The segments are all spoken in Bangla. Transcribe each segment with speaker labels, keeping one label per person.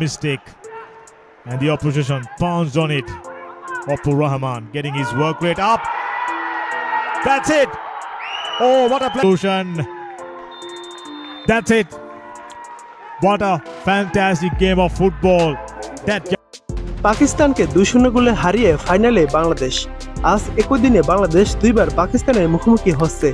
Speaker 1: Mistake, and the opposition pounced on it. Opur Rahman getting his work rate up. That's it. Oh, what a play! That's it. What a fantastic game of football.
Speaker 2: পাকিস্তানকে 2-0 গোলে হারিয়ে ফাইনালে বাংলাদেশ। আজ একই দিনে বাংলাদেশ দুইবার পাকিস্তানের মুখোমুখি হচ্ছে।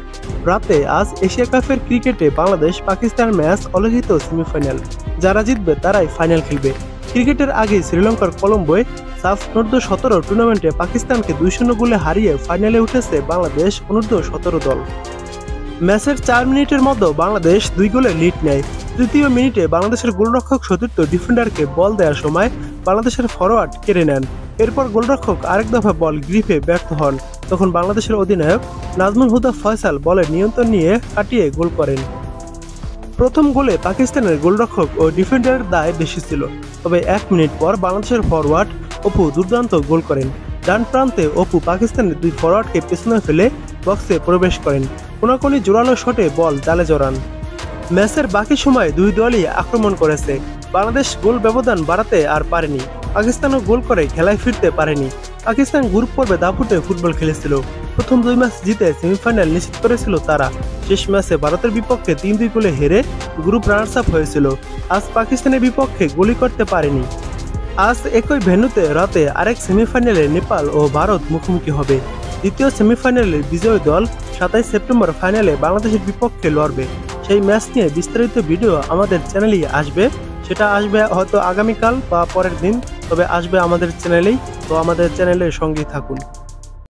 Speaker 2: রাতে আজ এশিয়া কাপের ক্রিকেটে বাংলাদেশ পাকিস্তান ম্যাচ অলিখিত সেমিফাইনাল। যারা জিতবে তারাই ফাইনাল খেলবে। ক্রিকেটের আগে শ্রীলঙ্কার কলম্বোয় সাফ অনূর্ধ্ব-17 টুর্নামেন্টে পাকিস্তানকে 2-0 গোলে হারিয়ে ফাইনালে উঠেছে বাংলাদেশ অনূর্ধ্ব-17 দল। ম্যাচের 4 মিনিটের মধ্যে বাংলাদেশ 2 গোলে লিড নেয়। তৃতীয় মিনিটে বাংলাদেশের গোলরক্ষক সতীর্থ ডিফেন্ডারকে বল দেওয়ার সময় বাংলাদেশের ফরোয়ার্ড কেড়ে নেন। এরপর গোলরক্ষক আরেক দফা বল গ্রিপে ব্যর্থ হন। তখন বাংলাদেশের অধিনায়ক নাজমুল হুদা ফয়সাল বলের নিয়ন্ত্রণ নিয়ে কাটিয়ে গোল করেন। প্রথম গোলে পাকিস্তানের গোলরক্ষক ও ডিফেন্ডারের দায় বেশি ছিল, তবে 1 মিনিট পর বাংলাদেশের ফরোয়ার্ড অপু দুর্দান্ত গোল করেন। ডান প্রান্তে অপু পাকিস্তানের 2 ফরোয়ার্ডকে পেছনে ফেলে বক্সে প্রবেশ করেন। কোনাকুনি জোরালো শটে বল জালে জড়ান। ম্যাচের বাকি সময় দুই দলই আক্রমণ করেছে। বাংলাদেশ গোল ব্যবধান বাড়াতে আর পারেনি। পাকিস্তানও গোল করে খেলায় ফিরতে পারেনি। পাকিস্তান গ্রুপ পর্বে দাপুটে ফুটবল খেলেছিল। প্রথম 2 ম্যাচ জিতে সেমিফাইনাল নিশ্চিত করেছিল তারা। শেষ ম্যাচে ভারতের বিপক্ষে 3-2 গোলে হেরে গ্রুপ রানার্স আপ হয়েছিল। আজ পাকিস্তানের বিপক্ষে গোলই করতে পারেনি। আজ একই ভেন্যুতে রাতে আরেক সেমিফাইনালে নেপাল ও ভারত মুখোমুখি হবে। দ্বিতীয় সেমিফাইনালের বিজয়ী দল 27 সেপ্টেম্বর ফাইনালে বাংলাদেশের বিপক্ষে লড়বে। সেই ম্যাচ নিয়ে বিস্তারিত ভিডিও আমাদের চ্যানেলেই আসবে। সেটা আসবে হয়তো আগামীকাল বা পরের দিন, তবে আসবে আমাদের চ্যানেলেই। তো আমাদের চ্যানেলের সঙ্গেই থাকুন।